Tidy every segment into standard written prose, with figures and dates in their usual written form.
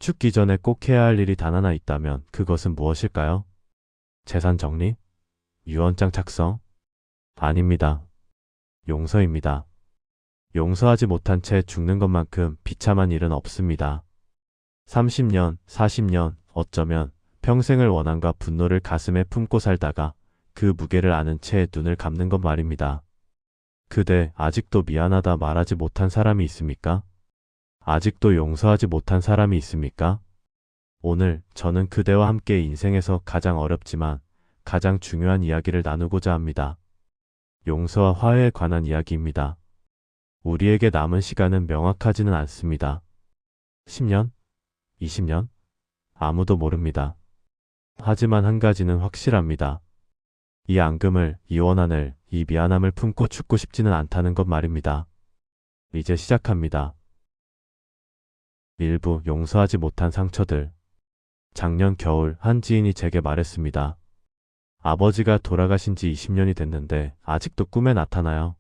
죽기 전에 꼭 해야 할 일이 단 하나 있다면 그것은 무엇일까요? 재산 정리? 유언장 작성? 아닙니다. 용서입니다. 용서하지 못한 채 죽는 것만큼 비참한 일은 없습니다. 30년, 40년, 어쩌면 평생을 원한과 분노를 가슴에 품고 살다가 그 무게를 아는 채 눈을 감는 것 말입니다. 그대 아직도 미안하다 말하지 못한 사람이 있습니까? 아직도 용서하지 못한 사람이 있습니까? 오늘 저는 그대와 함께 인생에서 가장 어렵지만 가장 중요한 이야기를 나누고자 합니다. 용서와 화해에 관한 이야기입니다. 우리에게 남은 시간은 명확하지는 않습니다. 10년? 20년? 아무도 모릅니다. 하지만 한 가지는 확실합니다. 이 앙금을, 이 원한을, 이 미안함을 품고 죽고 싶지는 않다는 것 말입니다. 이제 시작합니다. 일부 용서하지 못한 상처들. 작년 겨울 한 지인이 제게 말했습니다. 아버지가 돌아가신 지 20년이 됐는데 아직도 꿈에 나타나요.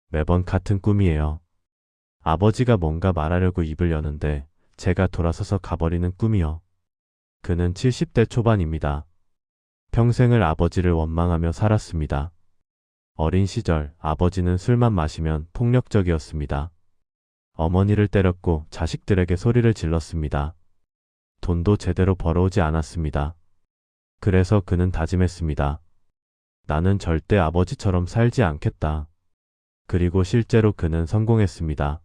매번 같은 꿈이에요. 아버지가 뭔가 말하려고 입을 여는데 제가 돌아서서 가버리는 꿈이요. 그는 70대 초반입니다. 평생을 아버지를 원망하며 살았습니다. 어린 시절 아버지는 술만 마시면 폭력적이었습니다. 어머니를 때렸고 자식들에게 소리를 질렀습니다. 돈도 제대로 벌어오지 않았습니다. 그래서 그는 다짐했습니다. 나는 절대 아버지처럼 살지 않겠다. 그리고 실제로 그는 성공했습니다.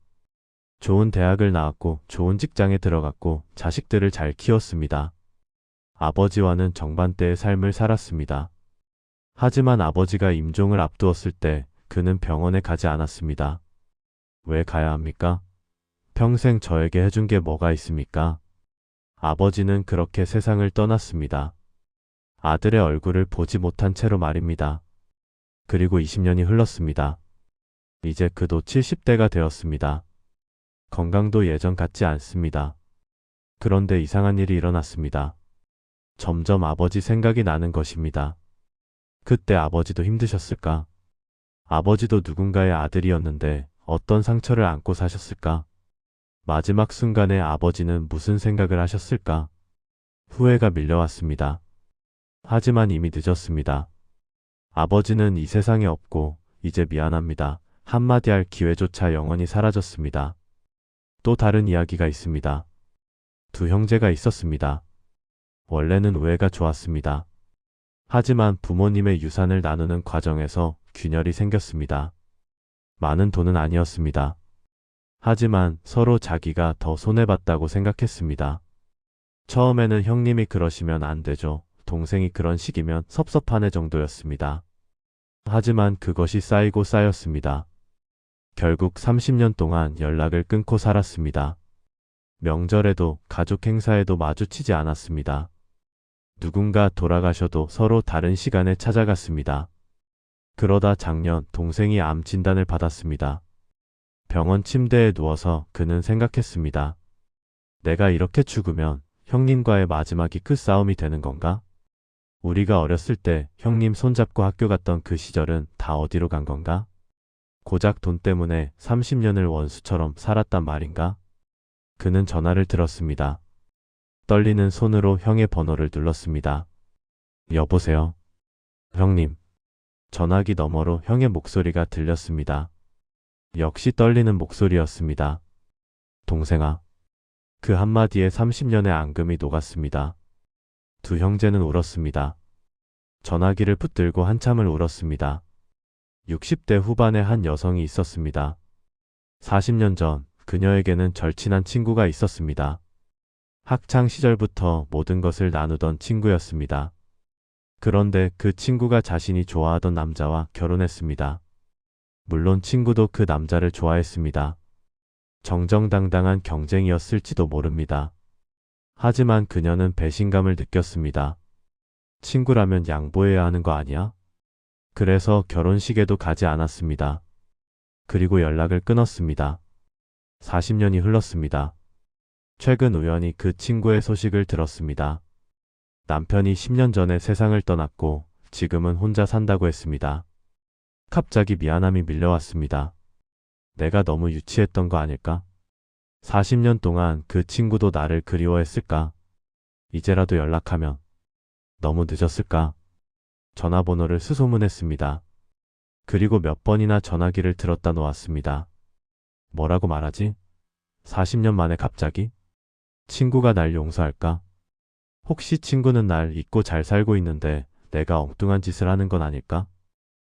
좋은 대학을 나왔고 좋은 직장에 들어갔고 자식들을 잘 키웠습니다. 아버지와는 정반대의 삶을 살았습니다. 하지만 아버지가 임종을 앞두었을 때 그는 병원에 가지 않았습니다. 왜 가야 합니까? 평생 저에게 해준 게 뭐가 있습니까? 아버지는 그렇게 세상을 떠났습니다. 아들의 얼굴을 보지 못한 채로 말입니다. 그리고 20년이 흘렀습니다. 이제 그도 70대가 되었습니다. 건강도 예전 같지 않습니다. 그런데 이상한 일이 일어났습니다. 점점 아버지 생각이 나는 것입니다. 그때 아버지도 힘드셨을까? 아버지도 누군가의 아들이었는데 어떤 상처를 안고 사셨을까? 마지막 순간에 아버지는 무슨 생각을 하셨을까? 후회가 밀려왔습니다. 하지만 이미 늦었습니다. 아버지는 이 세상에 없고 이제 미안합니다. 한마디 할 기회조차 영원히 사라졌습니다. 또 다른 이야기가 있습니다. 두 형제가 있었습니다. 원래는 우애가 좋았습니다. 하지만 부모님의 유산을 나누는 과정에서 균열이 생겼습니다. 많은 돈은 아니었습니다. 하지만 서로 자기가 더 손해봤다고 생각했습니다. 처음에는 형님이 그러시면 안 되죠. 동생이 그런 식이면 섭섭하네 정도였습니다. 하지만 그것이 쌓이고 쌓였습니다. 결국 30년 동안 연락을 끊고 살았습니다. 명절에도 가족 행사에도 마주치지 않았습니다. 누군가 돌아가셔도 서로 다른 시간에 찾아갔습니다. 그러다 작년 동생이 암 진단을 받았습니다. 병원 침대에 누워서 그는 생각했습니다. 내가 이렇게 죽으면 형님과의 마지막이 끝싸움이 되는 건가? 우리가 어렸을 때 형님 손잡고 학교 갔던 그 시절은 다 어디로 간 건가? 고작 돈 때문에 30년을 원수처럼 살았단 말인가? 그는 전화를 들었습니다. 떨리는 손으로 형의 번호를 눌렀습니다. 여보세요? 형님. 전화기 너머로 형의 목소리가 들렸습니다. 역시 떨리는 목소리였습니다. 동생아. 그 한마디에 30년의 앙금이 녹았습니다. 두 형제는 울었습니다. 전화기를 붙들고 한참을 울었습니다. 60대 후반의 한 여성이 있었습니다. 40년 전 그녀에게는 절친한 친구가 있었습니다. 학창 시절부터 모든 것을 나누던 친구였습니다. 그런데 그 친구가 자신이 좋아하던 남자와 결혼했습니다. 물론 친구도 그 남자를 좋아했습니다. 정정당당한 경쟁이었을지도 모릅니다. 하지만 그녀는 배신감을 느꼈습니다. 친구라면 양보해야 하는 거 아니야? 그래서 결혼식에도 가지 않았습니다. 그리고 연락을 끊었습니다. 40년이 흘렀습니다. 최근 우연히 그 친구의 소식을 들었습니다. 남편이 10년 전에 세상을 떠났고 지금은 혼자 산다고 했습니다. 갑자기 미안함이 밀려왔습니다. 내가 너무 유치했던 거 아닐까? 40년 동안 그 친구도 나를 그리워했을까? 이제라도 연락하면 너무 늦었을까? 전화번호를 수소문했습니다. 그리고 몇 번이나 전화기를 들었다 놓았습니다. 뭐라고 말하지? 40년 만에 갑자기? 친구가 날 용서할까? 혹시 친구는 날 잊고 잘 살고 있는데 내가 엉뚱한 짓을 하는 건 아닐까?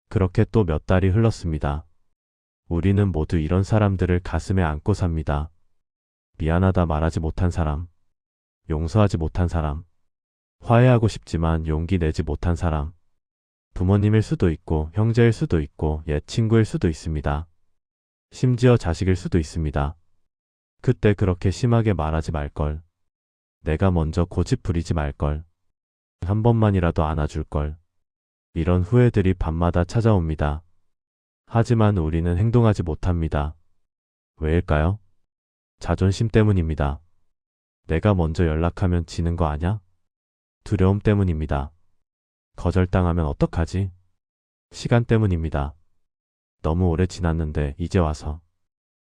그렇게 또 몇 달이 흘렀습니다. 우리는 모두 이런 사람들을 가슴에 안고 삽니다. 미안하다 말하지 못한 사람, 용서하지 못한 사람, 화해하고 싶지만 용기 내지 못한 사람, 부모님일 수도 있고 형제일 수도 있고 옛 친구일 수도 있습니다. 심지어 자식일 수도 있습니다. 그때 그렇게 심하게 말하지 말걸. 내가 먼저 고집 부리지 말걸. 한 번만이라도 안아줄걸. 이런 후회들이 밤마다 찾아옵니다. 하지만 우리는 행동하지 못합니다. 왜일까요? 자존심 때문입니다. 내가 먼저 연락하면 지는 거 아냐? 두려움 때문입니다. 거절당하면 어떡하지? 시간 때문입니다. 너무 오래 지났는데 이제 와서.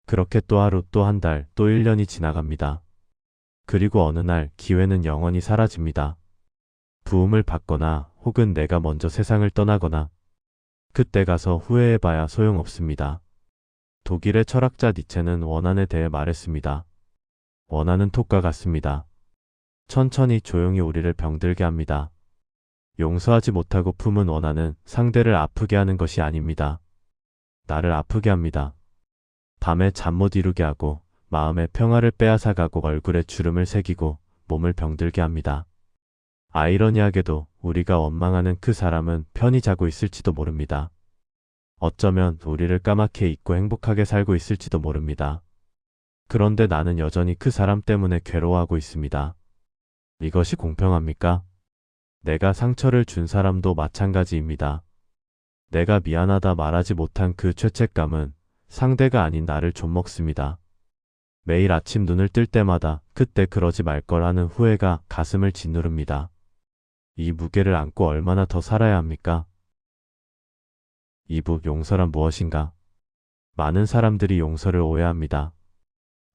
그렇게 또 하루, 또 한 달, 또 1년이 지나갑니다. 그리고 어느 날 기회는 영원히 사라집니다. 부음을 받거나 혹은 내가 먼저 세상을 떠나거나 그때 가서 후회해봐야 소용없습니다. 독일의 철학자 니체는 원한에 대해 말했습니다. 원한은 톡과 같습니다. 천천히 조용히 우리를 병들게 합니다. 용서하지 못하고 품은 원한은 상대를 아프게 하는 것이 아닙니다. 나를 아프게 합니다. 밤에 잠 못 이루게 하고 마음의 평화를 빼앗아가고 얼굴에 주름을 새기고 몸을 병들게 합니다. 아이러니하게도 우리가 원망하는 그 사람은 편히 자고 있을지도 모릅니다. 어쩌면 우리를 까맣게 잊고 행복하게 살고 있을지도 모릅니다. 그런데 나는 여전히 그 사람 때문에 괴로워하고 있습니다. 이것이 공평합니까? 내가 상처를 준 사람도 마찬가지입니다. 내가 미안하다 말하지 못한 그 죄책감은 상대가 아닌 나를 좀먹습니다. 매일 아침 눈을 뜰 때마다 그때 그러지 말걸 하는 후회가 가슴을 짓누릅니다. 이 무게를 안고 얼마나 더 살아야 합니까? 2부 용서란 무엇인가? 많은 사람들이 용서를 오해합니다.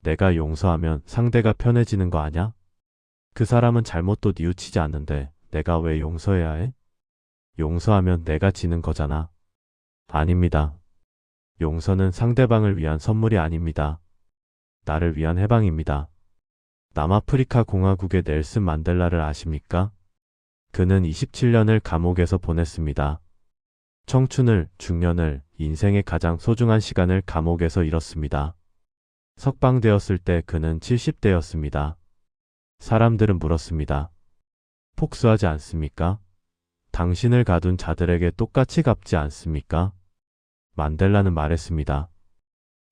내가 용서하면 상대가 편해지는 거 아냐? 그 사람은 잘못도 뉘우치지 않는데 내가 왜 용서해야 해? 용서하면 내가 지는 거잖아. 아닙니다. 용서는 상대방을 위한 선물이 아닙니다. 나를 위한 해방입니다. 남아프리카 공화국의 넬슨 만델라를 아십니까? 그는 27년을 감옥에서 보냈습니다. 청춘을, 중년을, 인생의 가장 소중한 시간을 감옥에서 잃었습니다. 석방되었을 때 그는 70대였습니다. 사람들은 물었습니다. 복수하지 않습니까? 당신을 가둔 자들에게 똑같이 갚지 않습니까? 만델라는 말했습니다.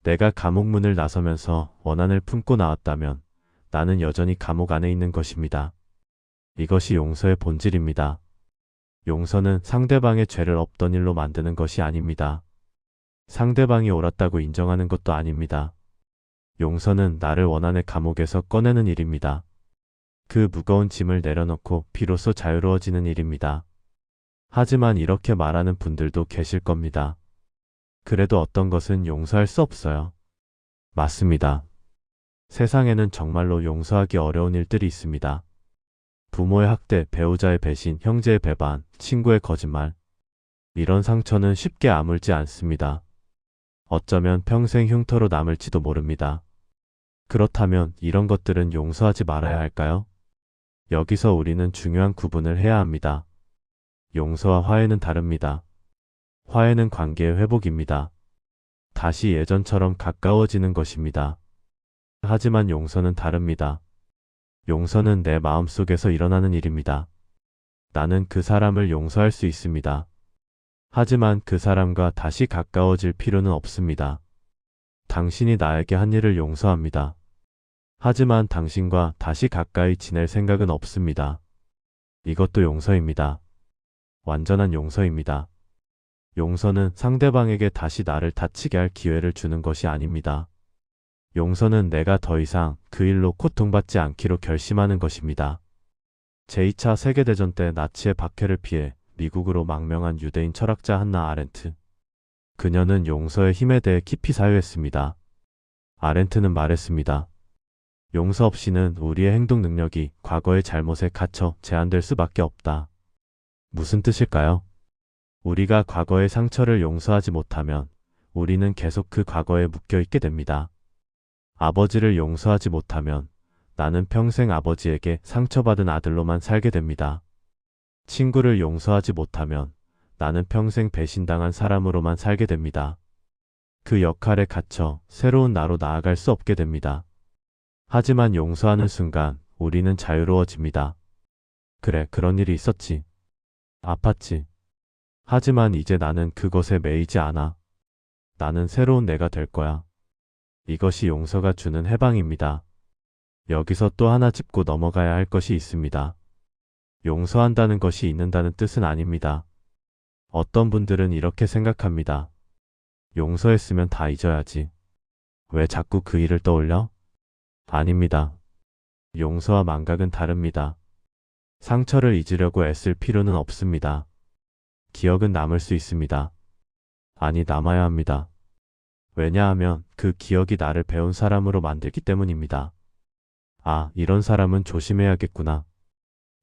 내가 감옥 문을 나서면서 원한을 품고 나왔다면 나는 여전히 감옥 안에 있는 것입니다. 이것이 용서의 본질입니다. 용서는 상대방의 죄를 없던 일로 만드는 것이 아닙니다. 상대방이 옳았다고 인정하는 것도 아닙니다. 용서는 나를 원한의 감옥에서 꺼내는 일입니다. 그 무거운 짐을 내려놓고 비로소 자유로워지는 일입니다. 하지만 이렇게 말하는 분들도 계실 겁니다. 그래도 어떤 것은 용서할 수 없어요. 맞습니다. 세상에는 정말로 용서하기 어려운 일들이 있습니다. 부모의 학대, 배우자의 배신, 형제의 배반, 친구의 거짓말. 이런 상처는 쉽게 아물지 않습니다. 어쩌면 평생 흉터로 남을지도 모릅니다. 그렇다면 이런 것들은 용서하지 말아야 할까요? 여기서 우리는 중요한 구분을 해야 합니다. 용서와 화해는 다릅니다. 화해는 관계의 회복입니다. 다시 예전처럼 가까워지는 것입니다. 하지만 용서는 다릅니다. 용서는 내 마음속에서 일어나는 일입니다. 나는 그 사람을 용서할 수 있습니다. 하지만 그 사람과 다시 가까워질 필요는 없습니다. 당신이 나에게 한 일을 용서합니다. 하지만 당신과 다시 가까이 지낼 생각은 없습니다. 이것도 용서입니다. 완전한 용서입니다. 용서는 상대방에게 다시 나를 다치게 할 기회를 주는 것이 아닙니다. 용서는 내가 더 이상 그 일로 고통받지 않기로 결심하는 것입니다. 제2차 세계대전 때 나치의 박해를 피해 미국으로 망명한 유대인 철학자 한나 아렌트. 그녀는 용서의 힘에 대해 깊이 사유했습니다. 아렌트는 말했습니다. 용서 없이는 우리의 행동 능력이 과거의 잘못에 갇혀 제한될 수밖에 없다. 무슨 뜻일까요? 우리가 과거의 상처를 용서하지 못하면 우리는 계속 그 과거에 묶여 있게 됩니다. 아버지를 용서하지 못하면 나는 평생 아버지에게 상처받은 아들로만 살게 됩니다. 친구를 용서하지 못하면 나는 평생 배신당한 사람으로만 살게 됩니다. 그 역할에 갇혀 새로운 나로 나아갈 수 없게 됩니다. 하지만 용서하는 순간 우리는 자유로워집니다. 그래, 그런 일이 있었지. 아팠지. 하지만 이제 나는 그것에 매이지 않아. 나는 새로운 내가 될 거야. 이것이 용서가 주는 해방입니다. 여기서 또 하나 짚고 넘어가야 할 것이 있습니다. 용서한다는 것이 잊는다는 뜻은 아닙니다. 어떤 분들은 이렇게 생각합니다. 용서했으면 다 잊어야지. 왜 자꾸 그 일을 떠올려? 아닙니다. 용서와 망각은 다릅니다. 상처를 잊으려고 애쓸 필요는 없습니다. 기억은 남을 수 있습니다. 아니, 남아야 합니다. 왜냐하면 그 기억이 나를 배운 사람으로 만들기 때문입니다. 아, 이런 사람은 조심해야겠구나.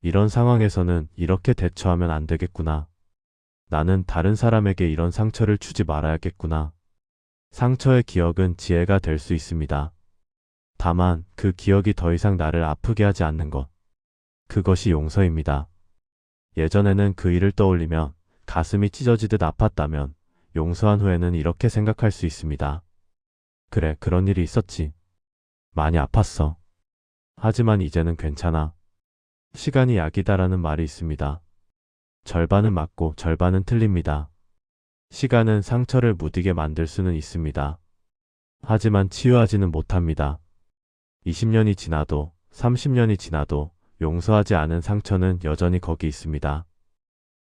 이런 상황에서는 이렇게 대처하면 안 되겠구나. 나는 다른 사람에게 이런 상처를 주지 말아야겠구나. 상처의 기억은 지혜가 될 수 있습니다. 다만 그 기억이 더 이상 나를 아프게 하지 않는 것. 그것이 용서입니다. 예전에는 그 일을 떠올리면 가슴이 찢어지듯 아팠다면 용서한 후에는 이렇게 생각할 수 있습니다. 그래, 그런 일이 있었지. 많이 아팠어. 하지만 이제는 괜찮아. 시간이 약이다라는 말이 있습니다. 절반은 맞고 절반은 틀립니다. 시간은 상처를 무디게 만들 수는 있습니다. 하지만 치유하지는 못합니다. 20년이 지나도 30년이 지나도 용서하지 않은 상처는 여전히 거기 있습니다.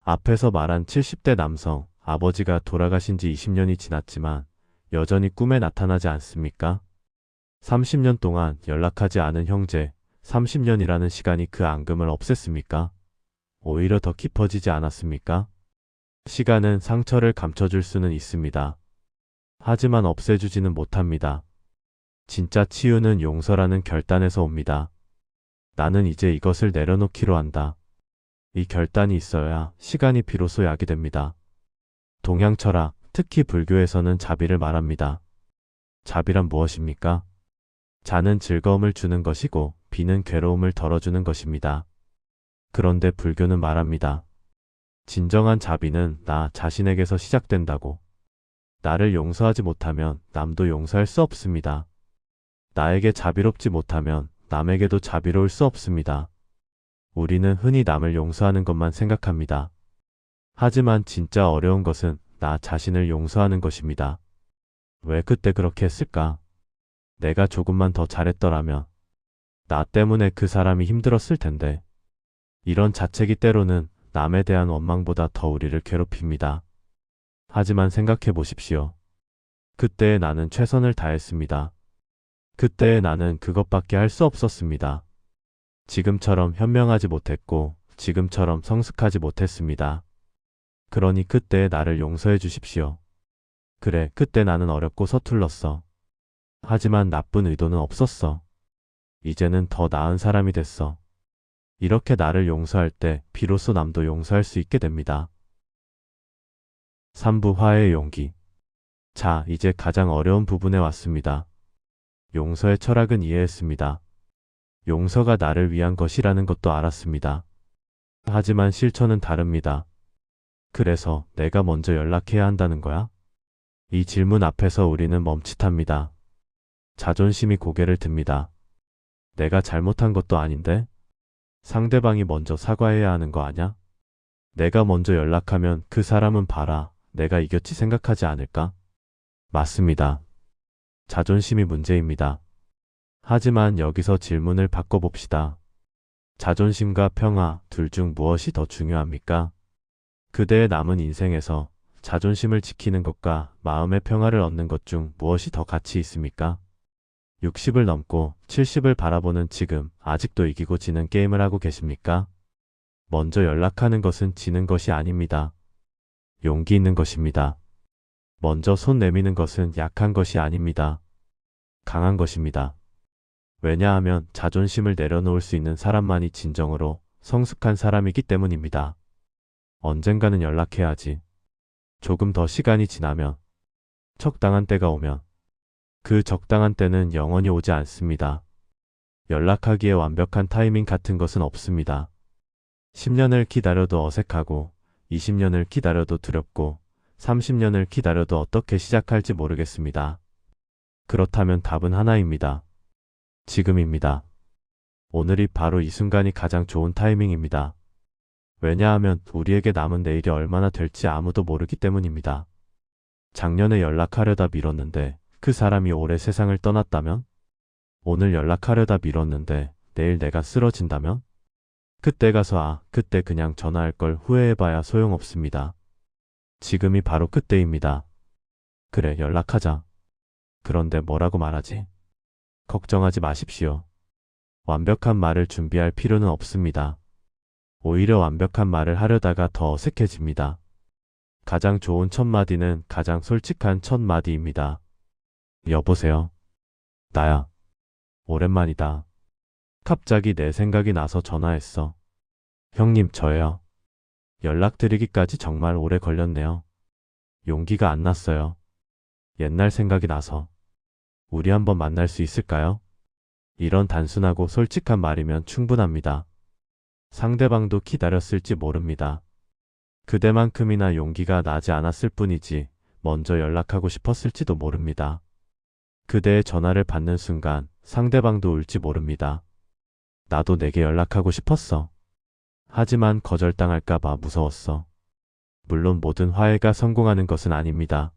앞에서 말한 70대 남성, 아버지가 돌아가신 지 20년이 지났지만 여전히 꿈에 나타나지 않습니까? 30년 동안 연락하지 않은 형제, 30년이라는 시간이 그 앙금을 없앴습니까? 오히려 더 깊어지지 않았습니까? 시간은 상처를 감춰줄 수는 있습니다. 하지만 없애주지는 못합니다. 진짜 치유는 용서라는 결단에서 옵니다. 나는 이제 이것을 내려놓기로 한다. 이 결단이 있어야 시간이 비로소 약이 됩니다. 동양 철학, 특히 불교에서는 자비를 말합니다. 자비란 무엇입니까? 자는 즐거움을 주는 것이고 비는 괴로움을 덜어주는 것입니다. 그런데 불교는 말합니다. 진정한 자비는 나 자신에게서 시작된다고. 나를 용서하지 못하면 남도 용서할 수 없습니다. 나에게 자비롭지 못하면 남에게도 자비로울 수 없습니다. 우리는 흔히 남을 용서하는 것만 생각합니다. 하지만 진짜 어려운 것은 나 자신을 용서하는 것입니다. 왜 그때 그렇게 했을까? 내가 조금만 더 잘했더라면 나 때문에 그 사람이 힘들었을 텐데. 이런 자책이 때로는 남에 대한 원망보다 더 우리를 괴롭힙니다. 하지만 생각해 보십시오. 그때의 나는 최선을 다했습니다. 그때의 나는 그것밖에 할 수 없었습니다. 지금처럼 현명하지 못했고 지금처럼 성숙하지 못했습니다. 그러니 그때의 나를 용서해 주십시오. 그래, 그때 나는 어렵고 서툴렀어. 하지만 나쁜 의도는 없었어. 이제는 더 나은 사람이 됐어. 이렇게 나를 용서할 때 비로소 남도 용서할 수 있게 됩니다. 3부 화해의 용기. 자, 이제 가장 어려운 부분에 왔습니다. 용서의 철학은 이해했습니다. 용서가 나를 위한 것이라는 것도 알았습니다. 하지만 실천은 다릅니다. 그래서 내가 먼저 연락해야 한다는 거야? 이 질문 앞에서 우리는 멈칫합니다. 자존심이 고개를 듭니다. 내가 잘못한 것도 아닌데? 상대방이 먼저 사과해야 하는 거 아냐? 내가 먼저 연락하면 그 사람은 봐라, 내가 이겼지 생각하지 않을까? 맞습니다. 자존심이 문제입니다. 하지만 여기서 질문을 바꿔봅시다. 자존심과 평화 둘 중 무엇이 더 중요합니까? 그대의 남은 인생에서 자존심을 지키는 것과 마음의 평화를 얻는 것 중 무엇이 더 가치 있습니까? 60을 넘고 70을 바라보는 지금 아직도 이기고 지는 게임을 하고 계십니까? 먼저 연락하는 것은 지는 것이 아닙니다. 용기 있는 것입니다. 먼저 손 내미는 것은 약한 것이 아닙니다. 강한 것입니다. 왜냐하면 자존심을 내려놓을 수 있는 사람만이 진정으로 성숙한 사람이기 때문입니다. 언젠가는 연락해야지. 조금 더 시간이 지나면, 적당한 때가 오면, 그 적당한 때는 영원히 오지 않습니다. 연락하기에 완벽한 타이밍 같은 것은 없습니다. 10년을 기다려도 어색하고, 20년을 기다려도 두렵고, 30년을 기다려도 어떻게 시작할지 모르겠습니다. 그렇다면 답은 하나입니다. 지금입니다. 오늘이 바로 이 순간이 가장 좋은 타이밍입니다. 왜냐하면 우리에게 남은 내일이 얼마나 될지 아무도 모르기 때문입니다. 작년에 연락하려다 미뤘는데 그 사람이 올해 세상을 떠났다면? 오늘 연락하려다 미뤘는데 내일 내가 쓰러진다면? 그때 가서 그때 그냥 전화할 걸 후회해봐야 소용없습니다. 지금이 바로 그때입니다. 그래, 연락하자. 그런데 뭐라고 말하지? 걱정하지 마십시오. 완벽한 말을 준비할 필요는 없습니다. 오히려 완벽한 말을 하려다가 더 어색해집니다. 가장 좋은 첫 마디는 가장 솔직한 첫 마디입니다. 여보세요. 나야. 오랜만이다. 갑자기 내 생각이 나서 전화했어. 형님, 저예요. 연락드리기까지 정말 오래 걸렸네요. 용기가 안 났어요. 옛날 생각이 나서. 우리 한번 만날 수 있을까요? 이런 단순하고 솔직한 말이면 충분합니다. 상대방도 기다렸을지 모릅니다. 그대만큼이나 용기가 나지 않았을 뿐이지 먼저 연락하고 싶었을지도 모릅니다. 그대의 전화를 받는 순간 상대방도 울지 모릅니다. 나도 내게 연락하고 싶었어. 하지만 거절당할까봐 무서웠어. 물론 모든 화해가 성공하는 것은 아닙니다.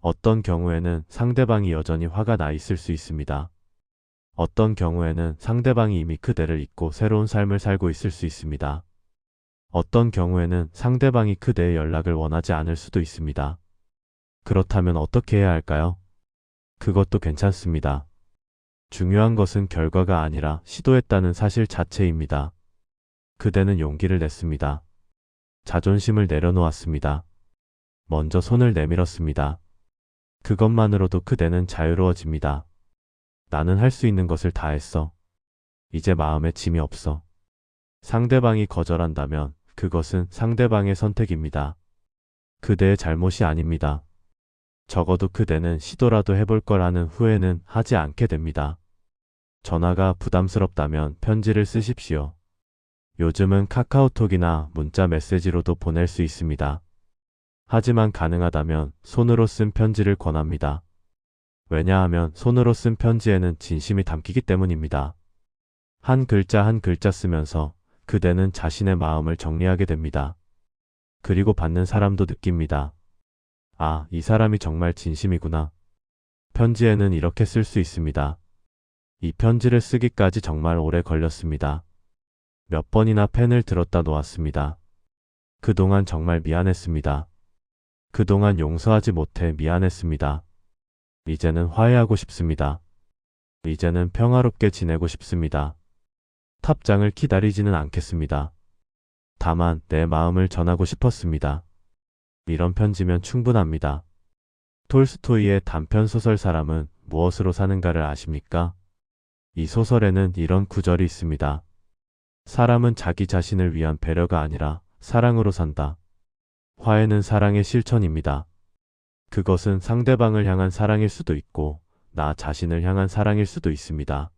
어떤 경우에는 상대방이 여전히 화가 나 있을 수 있습니다. 어떤 경우에는 상대방이 이미 그대를 잊고 새로운 삶을 살고 있을 수 있습니다. 어떤 경우에는 상대방이 그대의 연락을 원하지 않을 수도 있습니다. 그렇다면 어떻게 해야 할까요? 그것도 괜찮습니다. 중요한 것은 결과가 아니라 시도했다는 사실 자체입니다. 그대는 용기를 냈습니다. 자존심을 내려놓았습니다. 먼저 손을 내밀었습니다. 그것만으로도 그대는 자유로워집니다. 나는 할 수 있는 것을 다 했어. 이제 마음에 짐이 없어. 상대방이 거절한다면 그것은 상대방의 선택입니다. 그대의 잘못이 아닙니다. 적어도 그대는 시도라도 해볼 거라는 후회는 하지 않게 됩니다. 전화가 부담스럽다면 편지를 쓰십시오. 요즘은 카카오톡이나 문자 메시지로도 보낼 수 있습니다. 하지만 가능하다면 손으로 쓴 편지를 권합니다. 왜냐하면 손으로 쓴 편지에는 진심이 담기기 때문입니다. 한 글자 한 글자 쓰면서 그대는 자신의 마음을 정리하게 됩니다. 그리고 받는 사람도 느낍니다. 아, 이 사람이 정말 진심이구나. 편지에는 이렇게 쓸 수 있습니다. 이 편지를 쓰기까지 정말 오래 걸렸습니다. 몇 번이나 펜을 들었다 놓았습니다. 그동안 정말 미안했습니다. 그동안 용서하지 못해 미안했습니다. 이제는 화해하고 싶습니다. 이제는 평화롭게 지내고 싶습니다. 답장을 기다리지는 않겠습니다. 다만 내 마음을 전하고 싶었습니다. 이런 편지면 충분합니다. 톨스토이의 단편소설 사람은 무엇으로 사는가를 아십니까? 이 소설에는 이런 구절이 있습니다. 사람은 자기 자신을 위한 배려가 아니라 사랑으로 산다. 화해는 사랑의 실천입니다. 그것은 상대방을 향한 사랑일 수도 있고 나 자신을 향한 사랑일 수도 있습니다.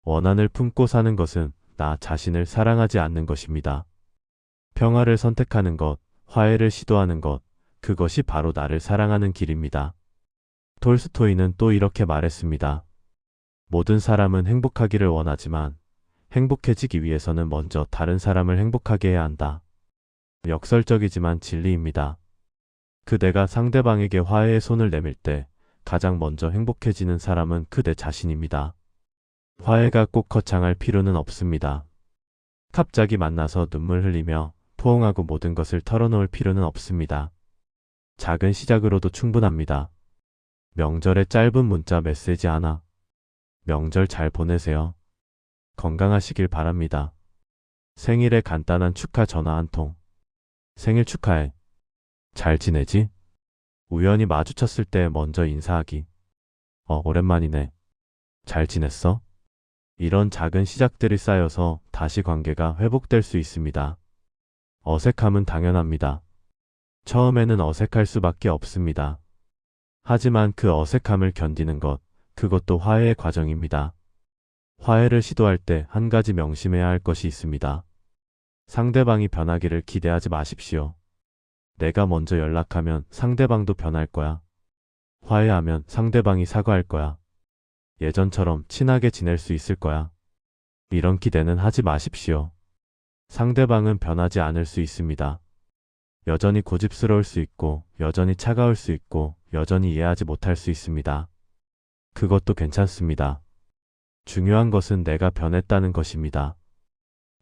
원한을 품고 사는 것은 나 자신을 사랑하지 않는 것입니다. 평화를 선택하는 것, 화해를 시도하는 것, 그것이 바로 나를 사랑하는 길입니다. 톨스토이는 또 이렇게 말했습니다. 모든 사람은 행복하기를 원하지만 행복해지기 위해서는 먼저 다른 사람을 행복하게 해야 한다. 역설적이지만 진리입니다. 그대가 상대방에게 화해의 손을 내밀 때 가장 먼저 행복해지는 사람은 그대 자신입니다. 화해가 꼭 거창할 필요는 없습니다. 갑자기 만나서 눈물 흘리며 포옹하고 모든 것을 털어놓을 필요는 없습니다. 작은 시작으로도 충분합니다. 명절에 짧은 문자 메시지 하나. 명절 잘 보내세요. 건강하시길 바랍니다. 생일에 간단한 축하 전화 한 통. 생일 축하해. 잘 지내지? 우연히 마주쳤을 때 먼저 인사하기. 오랜만이네. 잘 지냈어? 이런 작은 시작들이 쌓여서 다시 관계가 회복될 수 있습니다. 어색함은 당연합니다. 처음에는 어색할 수밖에 없습니다. 하지만 그 어색함을 견디는 것, 그것도 화해의 과정입니다. 화해를 시도할 때 한 가지 명심해야 할 것이 있습니다. 상대방이 변하기를 기대하지 마십시오. 내가 먼저 연락하면 상대방도 변할 거야. 화해하면 상대방이 사과할 거야. 예전처럼 친하게 지낼 수 있을 거야. 이런 기대는 하지 마십시오. 상대방은 변하지 않을 수 있습니다. 여전히 고집스러울 수 있고, 여전히 차가울 수 있고, 여전히 이해하지 못할 수 있습니다. 그것도 괜찮습니다. 중요한 것은 내가 변했다는 것입니다.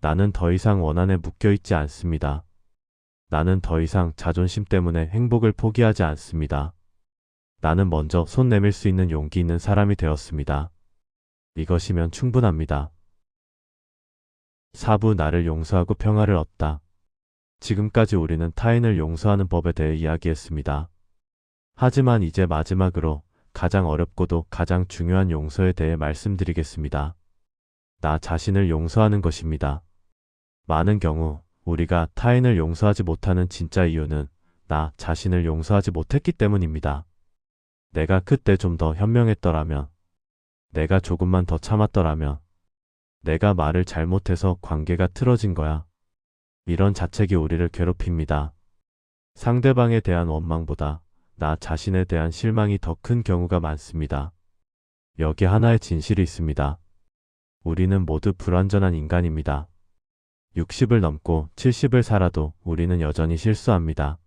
나는 더 이상 원한에 묶여 있지 않습니다. 나는 더 이상 자존심 때문에 행복을 포기하지 않습니다. 나는 먼저 손 내밀 수 있는 용기 있는 사람이 되었습니다. 이것이면 충분합니다. 4부 나를 용서하고 평화를 얻다. 지금까지 우리는 타인을 용서하는 법에 대해 이야기했습니다. 하지만 이제 마지막으로 가장 어렵고도 가장 중요한 용서에 대해 말씀드리겠습니다. 나 자신을 용서하는 것입니다. 많은 경우 우리가 타인을 용서하지 못하는 진짜 이유는 나 자신을 용서하지 못했기 때문입니다. 내가 그때 좀 더 현명했더라면, 내가 조금만 더 참았더라면, 내가 말을 잘못해서 관계가 틀어진 거야. 이런 자책이 우리를 괴롭힙니다. 상대방에 대한 원망보다 나 자신에 대한 실망이 더 큰 경우가 많습니다. 여기 하나의 진실이 있습니다. 우리는 모두 불완전한 인간입니다. 60을 넘고 70을 살아도 우리는 여전히 실수합니다.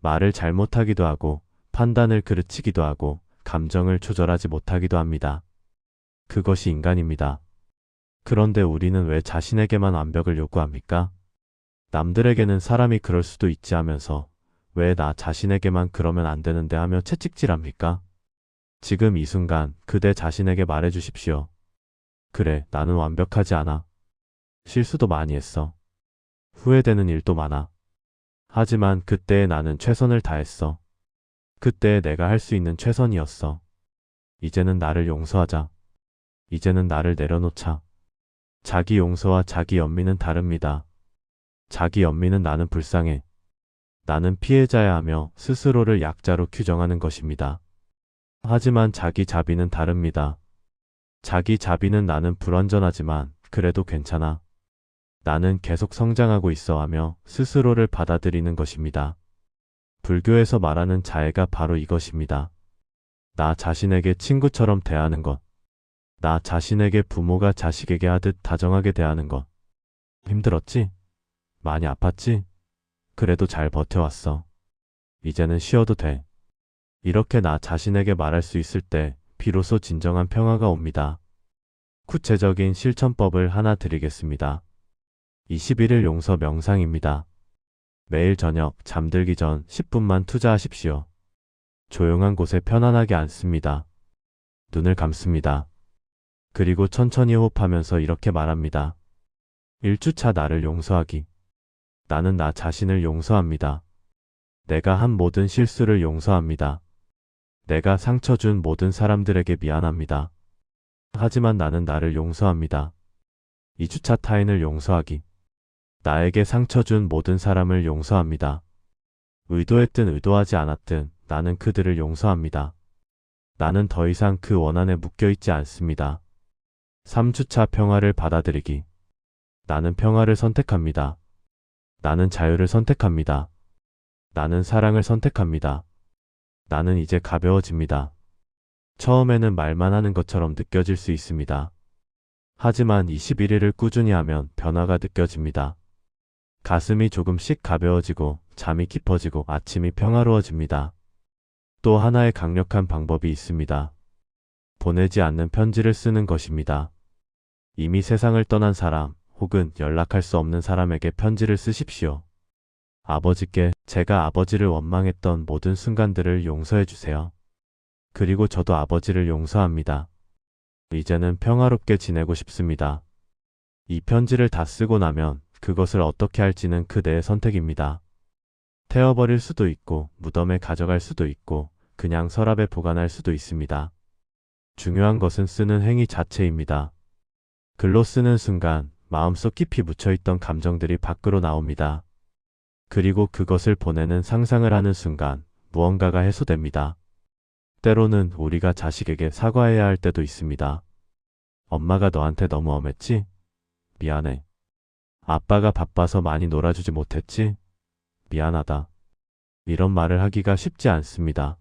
말을 잘못하기도 하고, 판단을 그르치기도 하고, 감정을 조절하지 못하기도 합니다. 그것이 인간입니다. 그런데 우리는 왜 자신에게만 완벽을 요구합니까? 남들에게는 사람이 그럴 수도 있지 하면서 왜 나 자신에게만 그러면 안 되는데 하며 채찍질합니까? 지금 이 순간 그대 자신에게 말해 주십시오. 그래, 나는 완벽하지 않아. 실수도 많이 했어. 후회되는 일도 많아. 하지만 그때의 나는 최선을 다했어. 그때의 내가 할 수 있는 최선이었어. 이제는 나를 용서하자. 이제는 나를 내려놓자. 자기 용서와 자기 연민은 다릅니다. 자기 연민은 나는 불쌍해. 나는 피해자야 하며 스스로를 약자로 규정하는 것입니다. 하지만 자기 자비는 다릅니다. 자기 자비는 나는 불완전하지만 그래도 괜찮아. 나는 계속 성장하고 있어 하며 스스로를 받아들이는 것입니다. 불교에서 말하는 자애가 바로 이것입니다. 나 자신에게 친구처럼 대하는 것. 나 자신에게 부모가 자식에게 하듯 다정하게 대하는 것. 힘들었지? 많이 아팠지? 그래도 잘 버텨왔어. 이제는 쉬어도 돼. 이렇게 나 자신에게 말할 수 있을 때 비로소 진정한 평화가 옵니다. 구체적인 실천법을 하나 드리겠습니다. 21일 용서 명상입니다. 매일 저녁 잠들기 전 10분만 투자하십시오. 조용한 곳에 편안하게 앉습니다. 눈을 감습니다. 그리고 천천히 호흡하면서 이렇게 말합니다. 1주차 나를 용서하기. 나는 나 자신을 용서합니다. 내가 한 모든 실수를 용서합니다. 내가 상처 준 모든 사람들에게 미안합니다. 하지만 나는 나를 용서합니다. 2주차 타인을 용서하기. 나에게 상처 준 모든 사람을 용서합니다. 의도했든 의도하지 않았든 나는 그들을 용서합니다. 나는 더 이상 그 원한에 묶여 있지 않습니다. 3주차 평화를 받아들이기. 나는 평화를 선택합니다. 나는 자유를 선택합니다. 나는 사랑을 선택합니다. 나는 이제 가벼워집니다. 처음에는 말만 하는 것처럼 느껴질 수 있습니다. 하지만 21일을 꾸준히 하면 변화가 느껴집니다. 가슴이 조금씩 가벼워지고 잠이 깊어지고 아침이 평화로워집니다. 또 하나의 강력한 방법이 있습니다. 보내지 않는 편지를 쓰는 것입니다. 이미 세상을 떠난 사람 혹은 연락할 수 없는 사람에게 편지를 쓰십시오. 아버지께 제가 아버지를 원망했던 모든 순간들을 용서해 주세요. 그리고 저도 아버지를 용서합니다. 이제는 평화롭게 지내고 싶습니다. 이 편지를 다 쓰고 나면 그것을 어떻게 할지는 그대의 선택입니다. 태워버릴 수도 있고 무덤에 가져갈 수도 있고 그냥 서랍에 보관할 수도 있습니다. 중요한 것은 쓰는 행위 자체입니다. 글로 쓰는 순간 마음속 깊이 묻혀있던 감정들이 밖으로 나옵니다. 그리고 그것을 보내는 상상을 하는 순간 무언가가 해소됩니다. 때로는 우리가 자식에게 사과해야 할 때도 있습니다. 엄마가 너한테 너무 엄했지? 미안해. 아빠가 바빠서 많이 놀아주지 못했지? 미안하다. 이런 말을 하기가 쉽지 않습니다.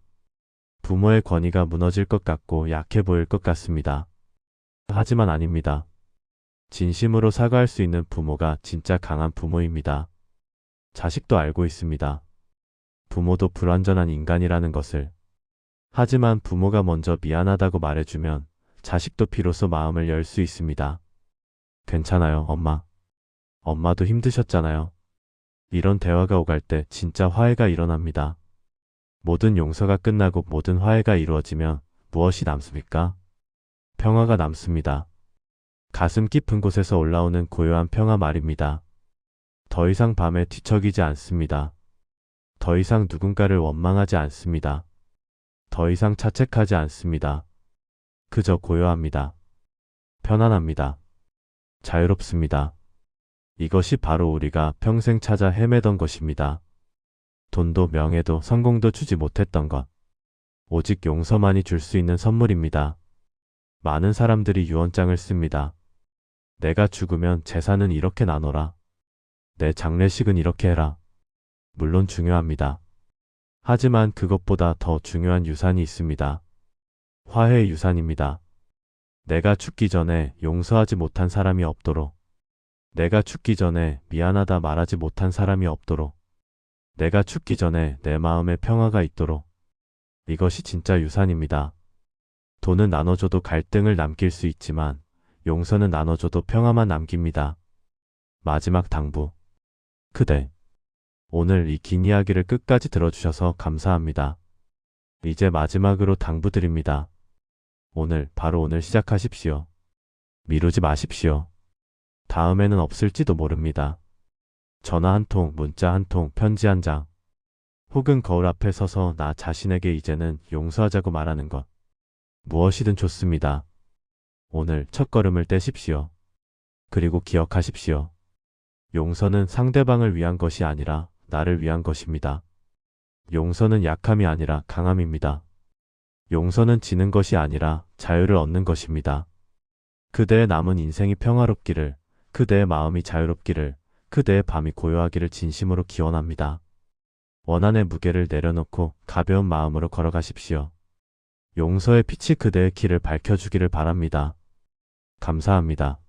부모의 권위가 무너질 것 같고 약해 보일 것 같습니다. 하지만 아닙니다. 진심으로 사과할 수 있는 부모가 진짜 강한 부모입니다. 자식도 알고 있습니다. 부모도 불완전한 인간이라는 것을. 하지만 부모가 먼저 미안하다고 말해주면 자식도 비로소 마음을 열 수 있습니다. 괜찮아요, 엄마. 엄마도 힘드셨잖아요. 이런 대화가 오갈 때 진짜 화해가 일어납니다. 모든 용서가 끝나고 모든 화해가 이루어지면 무엇이 남습니까? 평화가 남습니다. 가슴 깊은 곳에서 올라오는 고요한 평화 말입니다. 더 이상 밤에 뒤척이지 않습니다. 더 이상 누군가를 원망하지 않습니다. 더 이상 자책하지 않습니다. 그저 고요합니다. 편안합니다. 자유롭습니다. 이것이 바로 우리가 평생 찾아 헤매던 것입니다. 돈도 명예도 성공도 주지 못했던 것. 오직 용서만이 줄 수 있는 선물입니다. 많은 사람들이 유언장을 씁니다. 내가 죽으면 재산은 이렇게 나눠라. 내 장례식은 이렇게 해라. 물론 중요합니다. 하지만 그것보다 더 중요한 유산이 있습니다. 화해의 유산입니다. 내가 죽기 전에 용서하지 못한 사람이 없도록. 내가 죽기 전에 미안하다 말하지 못한 사람이 없도록. 내가 죽기 전에 내 마음에 평화가 있도록. 이것이 진짜 유산입니다. 돈은 나눠줘도 갈등을 남길 수 있지만 용서는 나눠줘도 평화만 남깁니다. 마지막 당부. 그대. 오늘 이 긴 이야기를 끝까지 들어주셔서 감사합니다. 이제 마지막으로 당부드립니다. 오늘, 바로 오늘 시작하십시오. 미루지 마십시오. 다음에는 없을지도 모릅니다. 전화 한 통, 문자 한 통, 편지 한 장. 혹은 거울 앞에 서서 나 자신에게 이제는 용서하자고 말하는 것. 무엇이든 좋습니다. 오늘 첫걸음을 떼십시오. 그리고 기억하십시오. 용서는 상대방을 위한 것이 아니라 나를 위한 것입니다. 용서는 약함이 아니라 강함입니다. 용서는 지는 것이 아니라 자유를 얻는 것입니다. 그대의 남은 인생이 평화롭기를, 그대의 마음이 자유롭기를, 그대의 밤이 고요하기를 진심으로 기원합니다. 원한의 무게를 내려놓고 가벼운 마음으로 걸어가십시오. 용서의 빛이 그대의 길을 밝혀주기를 바랍니다. 감사합니다.